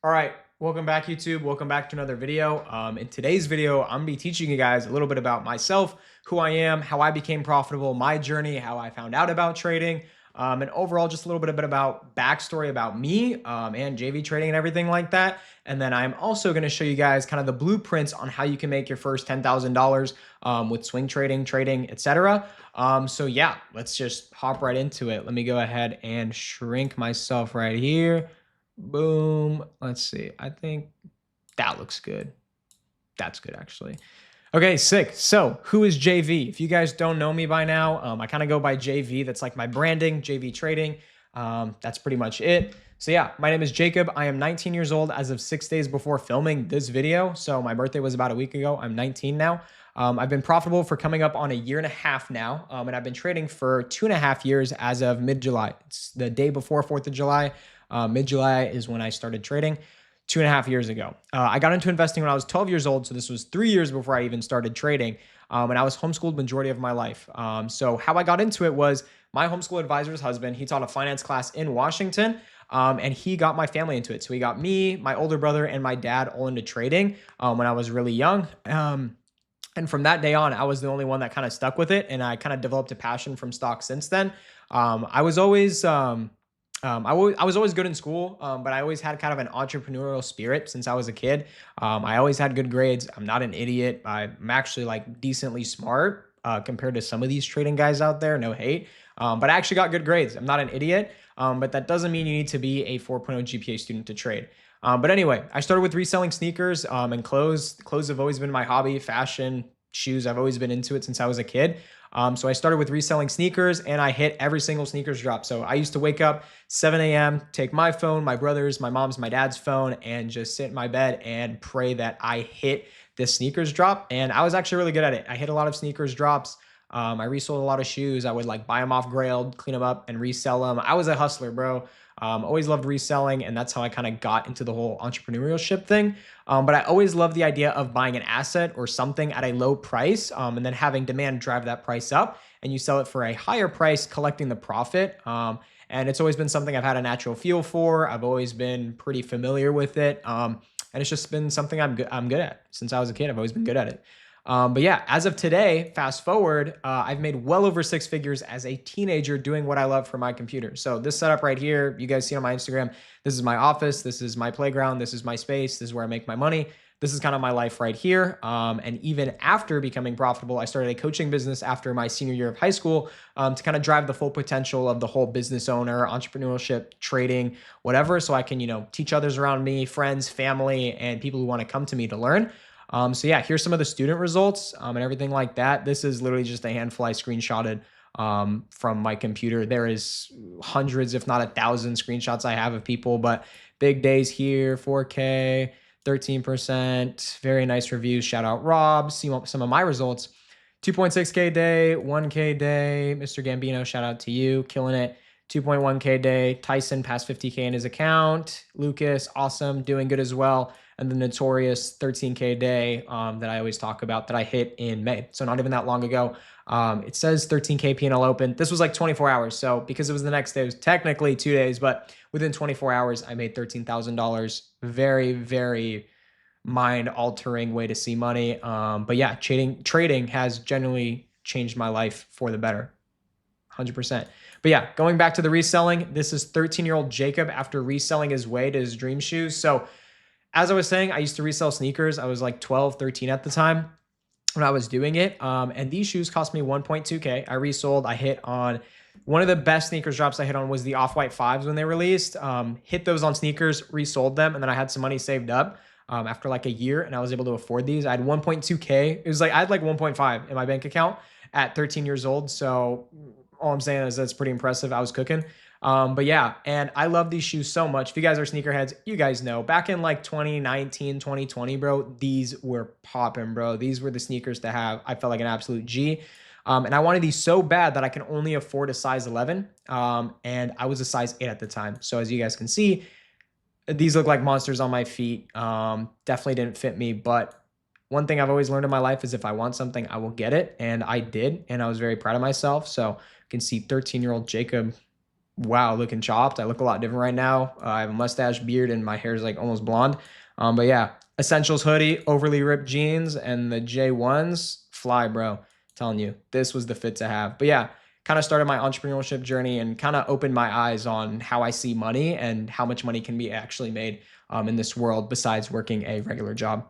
All right, welcome back YouTube. Welcome back to another video. In today's video, I'm gonna be teaching you guys a little bit about myself, who I am, how I became profitable, my journey, how I found out about trading, and overall just a little bit about backstory about me and JV trading and everything like that. And then I'm also gonna show you guys kind of the blueprints on how you can make your first $10,000 with swing trading, etc. So yeah, let's just hop right into it. Let me go ahead and shrink myself right here. Boom. Let's see. I think that looks good. That's good, actually. Okay, sick. So, who is JV? If you guys don't know me by now, I kind of go by JV. That's like my branding, JV Trading. That's pretty much it. So yeah, my name is Jacob. I am 19 years old as of 6 days before filming this video. So my birthday was about a week ago. I'm 19 now. I've been profitable for coming up on a year and a half now. And I've been trading for 2.5 years as of mid-July. It's the day before 4th of July. Mid-July is when I started trading. 2.5 years ago. I got into investing when I was 12 years old. So this was 3 years before I even started trading. And I was homeschooled majority of my life. So how I got into it was my homeschool advisor's husband. He taught a finance class in Washington. And he got my family into it. So he got me, my older brother, and my dad all into trading when I was really young. And from that day on, I was the only one that kind of stuck with it. And I kind of developed a passion from stocks since then. I was always I was always good in school, but I always had kind of an entrepreneurial spirit since I was a kid. I always had good grades. I'm not an idiot. I'm actually like decently smart compared to some of these trading guys out there. No hate, but I actually got good grades. I'm not an idiot, but that doesn't mean you need to be a 4.0 GPA student to trade. But anyway, I started with reselling sneakers and clothes. Clothes have always been my hobby. Fashion, shoes, I've always been into it since I was a kid. So I started with reselling sneakers and I hit every single sneakers drop. So I used to wake up 7 a.m., take my phone, my brother's, my mom's, my dad's phone, and just sit in my bed and pray that I hit this sneakers drop. And I was actually really good at it. I hit a lot of sneakers drops. I resold a lot of shoes. I would like buy them off Grailed, clean them up, and resell them. I was a hustler, bro. Always loved reselling, and that's how I kind of got into the whole entrepreneurship thing. But I always loved the idea of buying an asset or something at a low price and then having demand drive that price up, and you sell it for a higher price, collecting the profit. And it's always been something I've had a natural feel for. I've always been pretty familiar with it. And it's just been something I'm good at. Since I was a kid, I've always been good at it. But yeah, as of today, fast forward, I've made well over 6 figures as a teenager doing what I love for my computer. So this setup right here, you guys see on my Instagram, this is my office, this is my playground, this is my space, this is where I make my money. This is kind of my life right here. And even after becoming profitable, I started a coaching business after my senior year of high school to kind of drive the full potential of the whole business owner, entrepreneurship, trading, whatever. So I can, teach others around me, friends, family, and people who want to come to me to learn. So yeah, here's some of the student results and everything like that. This is literally just a handful I screenshotted from my computer. There is hundreds, if not 1,000 screenshots I have of people, but big days here, 4K, 13%, very nice reviews. Shout out Rob. See some of my results. 2.6K day, 1K day. Mr. Gambino, shout out to you, killing it. 2.1K day. Tyson passed 50K in his account. Lucas, awesome, doing good as well. And the notorious 13K day that I always talk about that I hit in May. So not even that long ago. It says 13K P&L open. This was like 24 hours. So because it was the next day, it was technically 2 days, but within 24 hours, I made $13,000. Very, very mind-altering way to see money. But yeah, trading has genuinely changed my life for the better. 100%. But yeah, going back to the reselling, this is 13-year-old Jacob after reselling his way to his dream shoes. So as I was saying, I used to resell sneakers. I was like 12, 13 at the time when I was doing it. And these shoes cost me 1.2K. I resold. I hit on one of the best sneakers drops I hit on was the Off-White 5s when they released. Hit those on sneakers, resold them, and then I had some money saved up after like a year, and I was able to afford these. I had 1.2K. It was like I had like 1.5 in my bank account at 13 years old. So all I'm saying is that's pretty impressive. I was cooking. But yeah, and I love these shoes so much. If you guys are sneakerheads, you guys know back in like 2019, 2020, bro, these were popping, bro. These were the sneakers to have. I felt like an absolute G. And I wanted these so bad that I can only afford a size 11. And I was a size 8 at the time. So as you guys can see, these look like monsters on my feet. Definitely didn't fit me, but one thing I've always learned in my life is if I want something, I will get it. And I did. And I was very proud of myself. So you can see 13-year-old Jacob wow, looking chopped. I look a lot different right now. I have a mustache, beard, and my hair is like almost blonde. But yeah, Essentials hoodie, overly ripped jeans, and the J1s fly, bro. Telling you, this was the fit to have. But yeah, kind of started my entrepreneurship journey and kind of opened my eyes on how I see money and how much money can be actually made in this world besides working a regular job.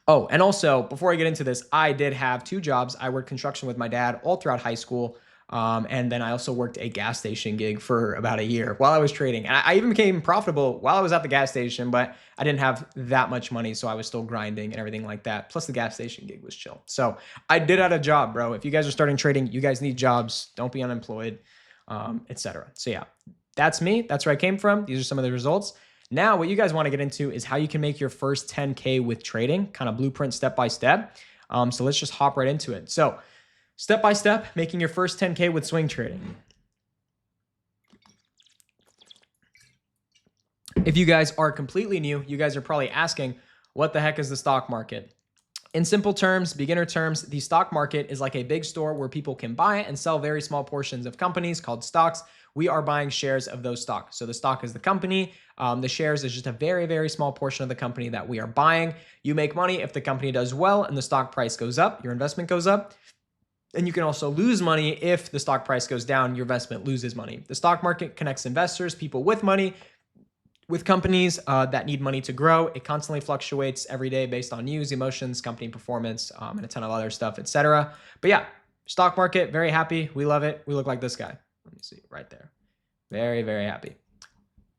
Oh, and also before I get into this, I did have two jobs. I worked construction with my dad all throughout high school. And then I also worked a gas station gig for about a year while I was trading. And I even became profitable while I was at the gas station, but I didn't have that much money. So I was still grinding and everything like that. Plus the gas station gig was chill. So I did have a job, bro. If you guys are starting trading, you guys need jobs. Don't be unemployed, etc. So yeah, that's me. That's where I came from. These are some of the results. Now, what you guys want to get into is how you can make your first 10K with trading, kind of blueprint step by step. So let's just hop right into it. So step by step, making your first 10K with swing trading. If you guys are completely new, you guys are probably asking, what the heck is the stock market? In simple terms, beginner terms, the stock market is like a big store where people can buy and sell very small portions of companies called stocks. We are buying shares of those stocks. So the stock is the company. The shares is just a very, very small portion of the company that we are buying. You make money if the company does well and the stock price goes up, your investment goes up. And you can also lose money if the stock price goes down, your investment loses money. The stock market connects investors, people with money, with companies that need money to grow. It constantly fluctuates every day based on news, emotions, company performance, and a ton of other stuff, etc. But yeah, stock market, very happy. We love it. We look like this guy. Let me see right there. Very, very happy.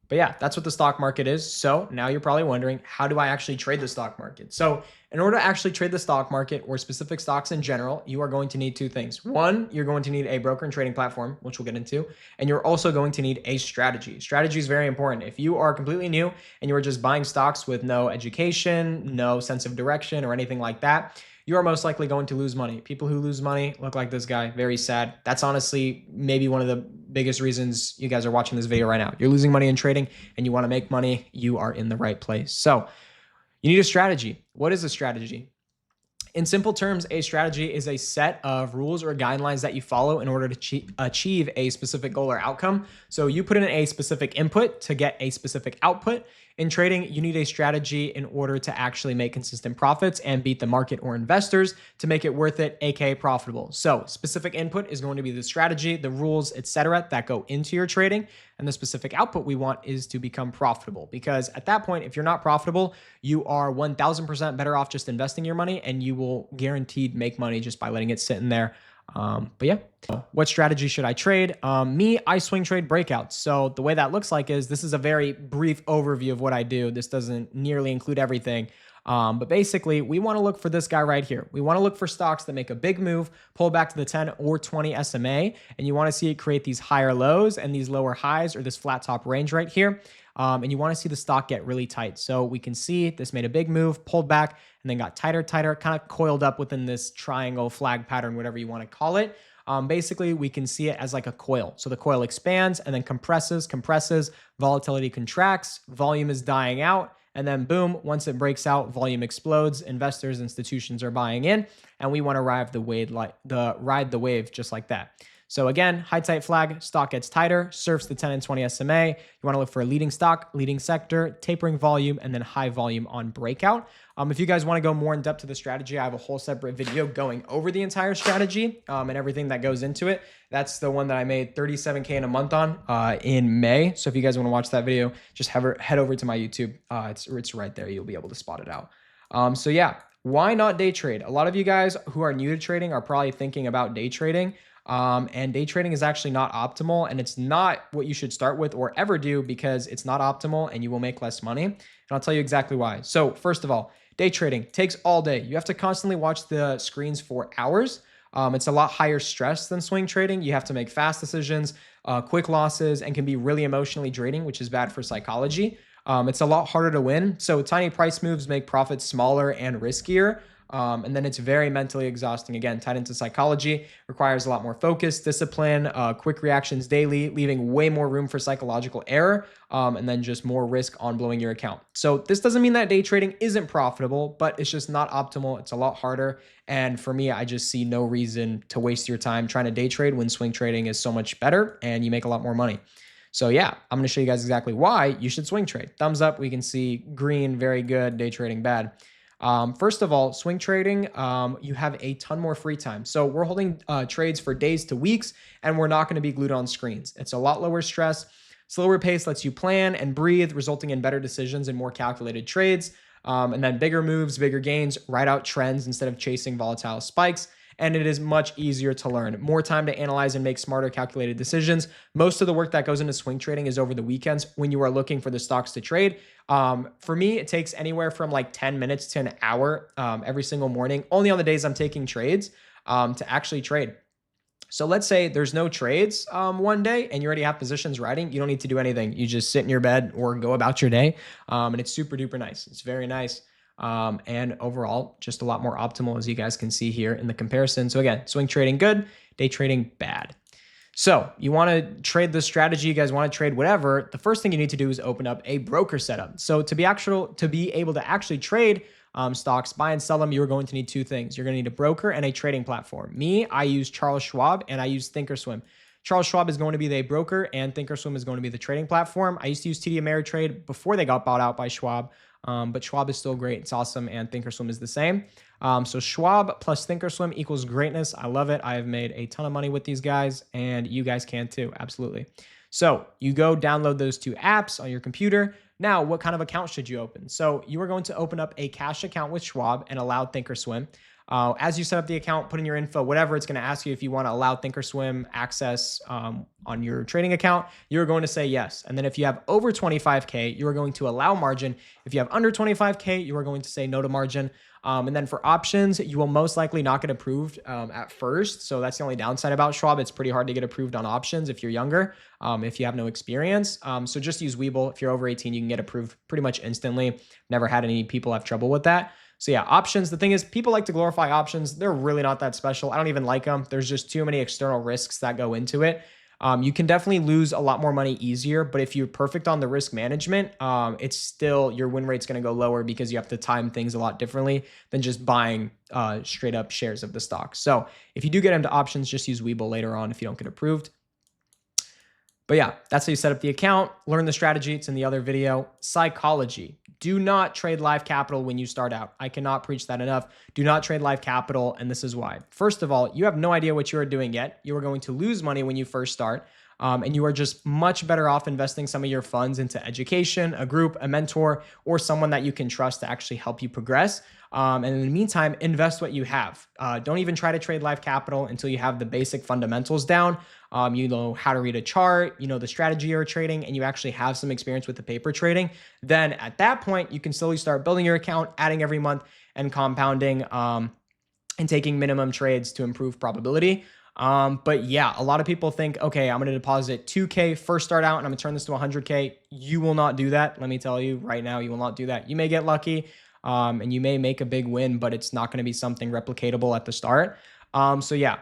But yeah, that's what the stock market is. So now you're probably wondering, how do I actually trade the stock market? So in order to actually trade the stock market or specific stocks in general, you are going to need two things. One, you're going to need a broker and trading platform, which we'll get into, and you're also going to need a strategy. Strategy is very important. If you are completely new and you are just buying stocks with no education, no sense of direction or anything like that, you are most likely going to lose money. People who lose money look like this guy, very sad. That's honestly maybe one of the biggest reasons you guys are watching this video right now. You're losing money in trading and you want to make money, you are in the right place. So you need a strategy. What is a strategy? In simple terms, a strategy is a set of rules or guidelines that you follow in order to achieve a specific goal or outcome. So you put in a specific input to get a specific output. In trading, you need a strategy in order to actually make consistent profits and beat the market or investors to make it worth it, aka profitable. So specific input is going to be the strategy, the rules, etc. that go into your trading. And the specific output we want is to become profitable, because at that point, if you're not profitable, you are 1000% better off just investing your money, and you will guaranteed make money just by letting it sit in there. But yeah, what strategy should I trade? I swing trade breakouts. So the way that looks like is, this is a very brief overview of what I do. This doesn't nearly include everything. But basically, we want to look for this guy right here. We want to look for stocks that make a big move, pull back to the 10 or 20 SMA, and you want to see it create these higher lows and these lower highs, or this flat top range right here. And you want to see the stock get really tight. So we can see this made a big move, pulled back, and then got tighter, kind of coiled up within this triangle flag pattern, whatever you want to call it. Basically, we can see it as like a coil. So the coil expands and then compresses, volatility contracts, volume is dying out, and then boom, once it breaks out, volume explodes, investors, institutions are buying in, and we want to ride the wave just like that. So again, high tight flag, stock gets tighter, surfs the 10 and 20 SMA. You want to look for a leading stock, leading sector, tapering volume, and then high volume on breakout. If you guys want to go more in depth to the strategy, I have a whole separate video going over the entire strategy and everything that goes into it. That's the one that I made 37K in a month on in May. So if you guys want to watch that video, just head over to my YouTube. It's right there. You'll be able to spot it out. So yeah, why not day trade? A lot of you guys who are new to trading are probably thinking about day trading. And day trading is actually not optimal, and it's not what you should start with or ever do, because it's not optimal and you will make less money. And I'll tell you exactly why. So first of all, day trading takes all day. You have to constantly watch the screens for hours. It's a lot higher stress than swing trading. You have to make fast decisions, quick losses, and can be really emotionally draining, which is bad for psychology. It's a lot harder to win. So tiny price moves make profits smaller and riskier. And then it's very mentally exhausting. Again, tied into psychology, requires a lot more focus, discipline, quick reactions daily, leaving way more room for psychological error, and then just more risk on blowing your account. So this doesn't mean that day trading isn't profitable, but it's just not optimal. It's a lot harder. And for me, I just see no reason to waste your time trying to day trade when swing trading is so much better and you make a lot more money. So yeah, I'm going to show you guys exactly why you should swing trade. Thumbs up, we can see green, very good, day trading bad. First of all, swing trading, you have a ton more free time. So we're holding trades for days to weeks, and we're not going to be glued on screens. It's a lot lower stress. Slower pace lets you plan and breathe, resulting in better decisions and more calculated trades. And then bigger moves, bigger gains, ride out trends instead of chasing volatile spikes. And it is much easier to learn. More time to analyze and make smarter calculated decisions. Most of the work that goes into swing trading is over the weekends when you are looking for the stocks to trade. For me, it takes anywhere from like 10 minutes to an hour every single morning, only on the days I'm taking trades to actually trade. So let's say there's no trades one day and you already have positions riding. You don't need to do anything. You just sit in your bed or go about your day. And it's super duper nice. It's very nice. And overall, just a lot more optimal, as you guys can see here in the comparison. So again, swing trading good, day trading bad. So you want to trade this strategy, you guys want to trade whatever, the first thing you need to do is open up a broker setup. So to be able to actually trade stocks, buy and sell them, you're going to need two things. You're going to need a broker and a trading platform. Me, I use Charles Schwab and I use Thinkorswim. Charles Schwab is going to be the broker and Thinkorswim is going to be the trading platform. I used to use TD Ameritrade before they got bought out by Schwab. But Schwab is still great. It's awesome. And Thinkorswim is the same. So Schwab plus Thinkorswim equals greatness. I love it. I have made a ton of money with these guys and you guys can too. Absolutely. So you go download those two apps on your computer. Now, what kind of account should you open? So you are going to open up a cash account with Schwab and allow Thinkorswim. As you set up the account, put in your info, whatever, it's going to ask you if you want to allow Thinkorswim access on your trading account. You're going to say yes. And then if you have over 25K, you are going to allow margin. If you have under 25K, you are going to say no to margin. And then for options, you will most likely not get approved at first. So that's the only downside about Schwab. It's pretty hard to get approved on options if you're younger, if you have no experience. So just use Webull. If you're over 18, you can get approved pretty much instantly. Never had any people have trouble with that. So yeah, options. The thing is, people like to glorify options. They're really not that special. I don't even like them. There's just too many external risks that go into it. You can definitely lose a lot more money easier, but if you're perfect on the risk management, it's still, your win rate's going to go lower because you have to time things a lot differently than just buying straight up shares of the stock. So if you do get into options, just use Webull later on if you don't get approved. But yeah, that's how you set up the account. Learn the strategy. It's in the other video. Psychology. Do not trade live capital when you start out. I cannot preach that enough. Do not trade live capital, and this is why. First of all, you have no idea what you are doing yet. You are going to lose money when you first start, and you are just much better off investing some of your funds into education, a group, a mentor, or someone that you can trust to actually help you progress. And in the meantime, invest what you have. Don't even try to trade live capital until you have the basic fundamentals down. You know how to read a chart, you know the strategy you're trading, and you actually have some experience with the paper trading. Then at that point, you can slowly start building your account, adding every month, and compounding and taking minimum trades to improve probability. But yeah, a lot of people think, okay, I'm going to deposit 2K first start out and I'm going to turn this to 100K. You will not do that. Let me tell you right now, you will not do that. You may get lucky and you may make a big win, but it's not going to be something replicatable at the start. So yeah,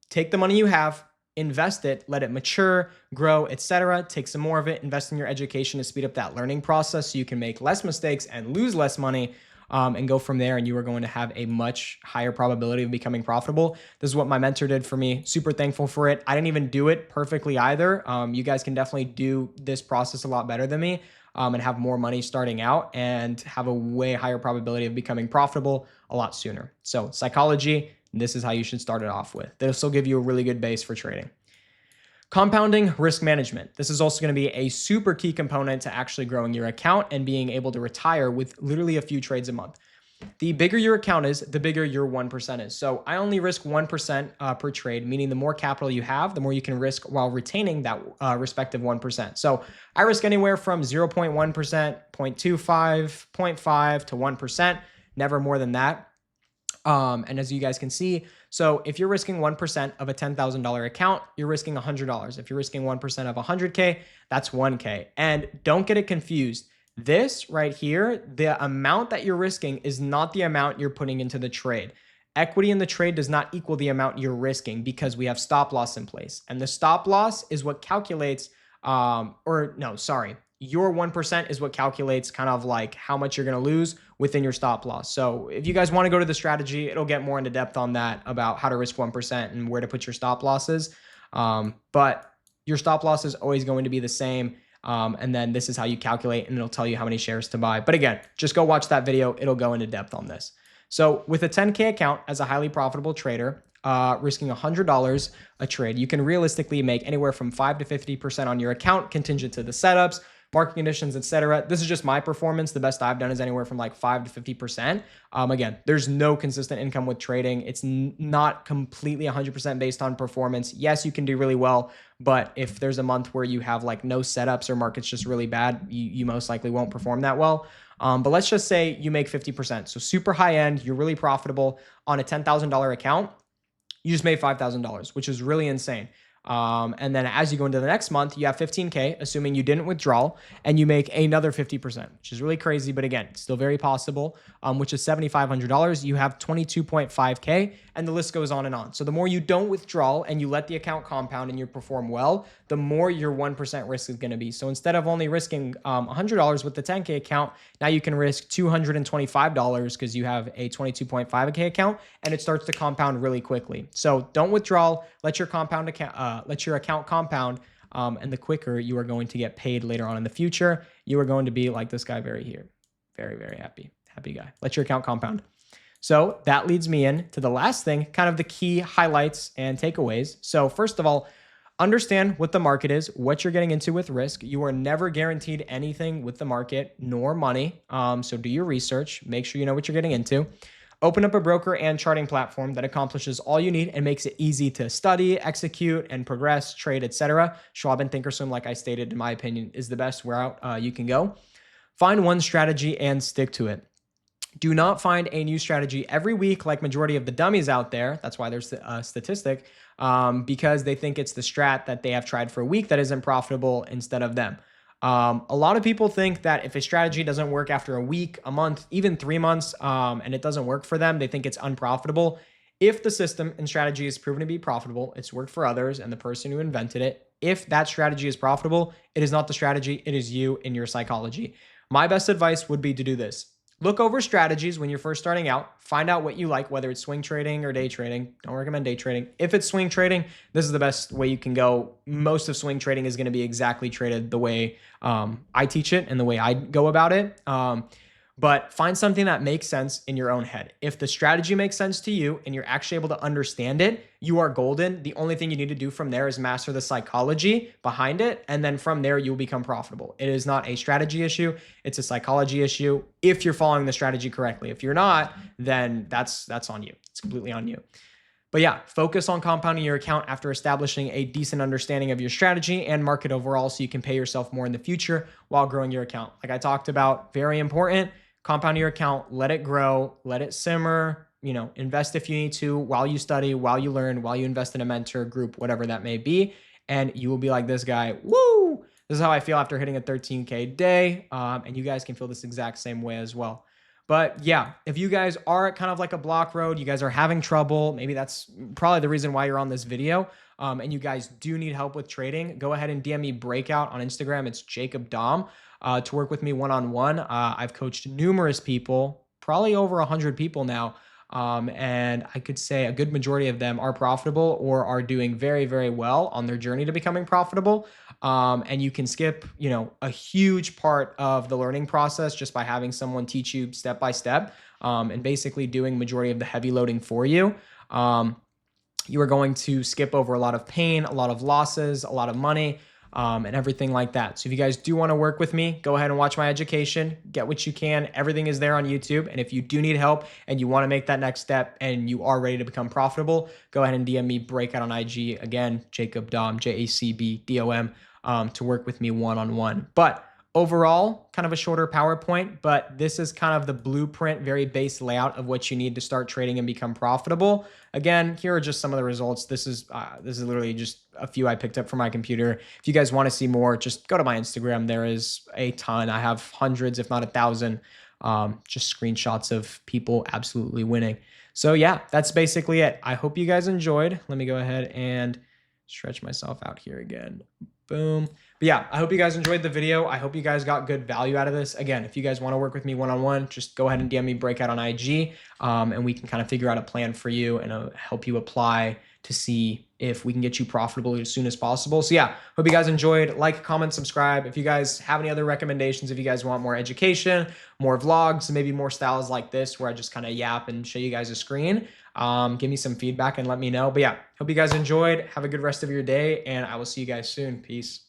take the money you have, invest it, let it mature, grow, etc. Take some more of it, invest in your education to speed up that learning process so you can make less mistakes and lose less money. And go from there, and you are going to have a much higher probability of becoming profitable. This is what my mentor did for me. Super thankful for it. I didn't even do it perfectly either. You guys can definitely do this process a lot better than me and have more money starting out and have a way higher probability of becoming profitable a lot sooner. So psychology, this is how you should start it off with. This will give you a really good base for trading. Compounding risk management. This is also going to be a super key component to actually growing your account and being able to retire with literally a few trades a month. The bigger your account is, the bigger your 1% is. So I only risk 1% per trade, meaning the more capital you have, the more you can risk while retaining that respective 1%. So I risk anywhere from 0.1%, 0.25, 0.5 to 1%, never more than that. And as you guys can see, so if you're risking 1% of a $10,000 account, you're risking $100. If you're risking 1% of 100K, that's 1K. And don't get it confused. This right here, the amount that you're risking is not the amount you're putting into the trade. Equity in the trade does not equal the amount you're risking because we have stop loss in place. And the stop loss is what calculates, your 1% is what calculates kind of like how much you're going to lose within your stop loss. So if you guys want to go to the strategy, it'll get more into depth on that about how to risk 1% and where to put your stop losses. But your stop loss is always going to be the same. And then this is how you calculate, and it'll tell you how many shares to buy. But again, just go watch that video. It'll go into depth on this. So with a 10K account as a highly profitable trader, risking $100 a trade, you can realistically make anywhere from 5 to 50% on your account, contingent to the setups, market conditions, etc. This is just my performance. The best I've done is anywhere from like 5 to 50%. Again, there's no consistent income with trading. It's not completely 100% based on performance. Yes, you can do really well, but if there's a month where you have like no setups or market's just really bad, you most likely won't perform that well. But let's just say you make 50%. So super high end, you're really profitable on a $10,000 account. You just made $5,000, which is really insane. And then as you go into the next month, you have 15K, assuming you didn't withdraw, and you make another 50%, which is really crazy. But again, still very possible, which is $7,500. You have 22.5K, and the list goes on and on. So the more you don't withdraw and you let the account compound and you perform well, the more your 1% risk is going to be. So instead of only risking $100 with the 10K account, now you can risk $225 because you have a 22.5K account, and it starts to compound really quickly. So don't withdraw. Let your account compound, and the quicker you are going to get paid later on in the future. You are going to be like this guy very, very happy guy. Let your account compound. So that leads me in to the last thing, kind of the key highlights and takeaways. So first of all, understand what the market is, what you're getting into with risk. You are never guaranteed anything with the market nor money. So do your research, make sure you know what you're getting into. Open up a broker and charting platform that accomplishes all you need and makes it easy to study, execute, and progress, trade, etc. Schwab and Thinkorswim, like I stated, in my opinion, is the best route you can go. Find one strategy and stick to it. Do not find a new strategy every week like majority of the dummies out there. That's why there's a statistic, because they think it's the strat that they have tried for a week that isn't profitable instead of them. A lot of people think that if a strategy doesn't work after a week, a month, even 3 months, and it doesn't work for them, they think it's unprofitable. If the system and strategy is proven to be profitable, it's worked for others and the person who invented it. If that strategy is profitable, it is not the strategy, it is you and your psychology. My best advice would be to do this. Look over strategies when you're first starting out. Find out what you like, whether it's swing trading or day trading. Don't recommend day trading. If it's swing trading, this is the best way you can go. Most of swing trading is going to be exactly traded the way I teach it and the way I go about it. But find something that makes sense in your own head. If the strategy makes sense to you and you're actually able to understand it, you are golden. The only thing you need to do from there is master the psychology behind it. And then from there, you'll become profitable. It is not a strategy issue. It's a psychology issue if you're following the strategy correctly. If you're not, then that's on you. It's completely on you. But yeah, focus on compounding your account after establishing a decent understanding of your strategy and market overall so you can pay yourself more in the future while growing your account. Like I talked about, very important. Compound your account, let it grow, let it simmer, invest if you need to while you study, while you learn, while you invest in a mentor group, whatever that may be. And you will be like this guy, woo! This is how I feel after hitting a 13K day. And you guys can feel this exact same way as well. But yeah, if you guys are at kind of like a block road, you guys are having trouble, maybe that's probably the reason why you're on this video, and you guys do need help with trading, go ahead and DM me Breakout on Instagram. It's Jacob Dom. To work with me one-on-one. I've coached numerous people, probably over 100 people now. And I could say a good majority of them are profitable or are doing very, very well on their journey to becoming profitable. And you can skip, a huge part of the learning process just by having someone teach you step by step, and basically doing majority of the heavy loading for you. You are going to skip over a lot of pain, a lot of losses, a lot of money, and everything like that. So if you guys do want to work with me, go ahead and watch my education, get what you can. Everything is there on YouTube. And if you do need help and you want to make that next step and you are ready to become profitable, go ahead and DM me Breakout on IG. Again, Jacob Dom, JACBDOM, to work with me one-on-one. But Overall, kind of a shorter PowerPoint, but this is kind of the blueprint, very base layout of what you need to start trading and become profitable. Again, here are just some of the results. This is literally just a few I picked up from my computer. If you guys want to see more, just go to my Instagram. There is a ton. I have hundreds, if not 1,000, just screenshots of people absolutely winning. So yeah, that's basically it. I hope you guys enjoyed. Let me go ahead and stretch myself out here again. Boom. But yeah, I hope you guys enjoyed the video. I hope you guys got good value out of this. Again, if you guys want to work with me one-on-one, just go ahead and DM me Breakout on IG, and we can kind of figure out a plan for you and help you apply to see if we can get you profitable as soon as possible. So yeah, hope you guys enjoyed. Like, comment, subscribe. If you guys have any other recommendations, if you guys want more education, more vlogs, maybe more styles like this where I just kind of yap and show you guys a screen, give me some feedback and let me know. But yeah, hope you guys enjoyed. Have a good rest of your day, and I will see you guys soon. Peace.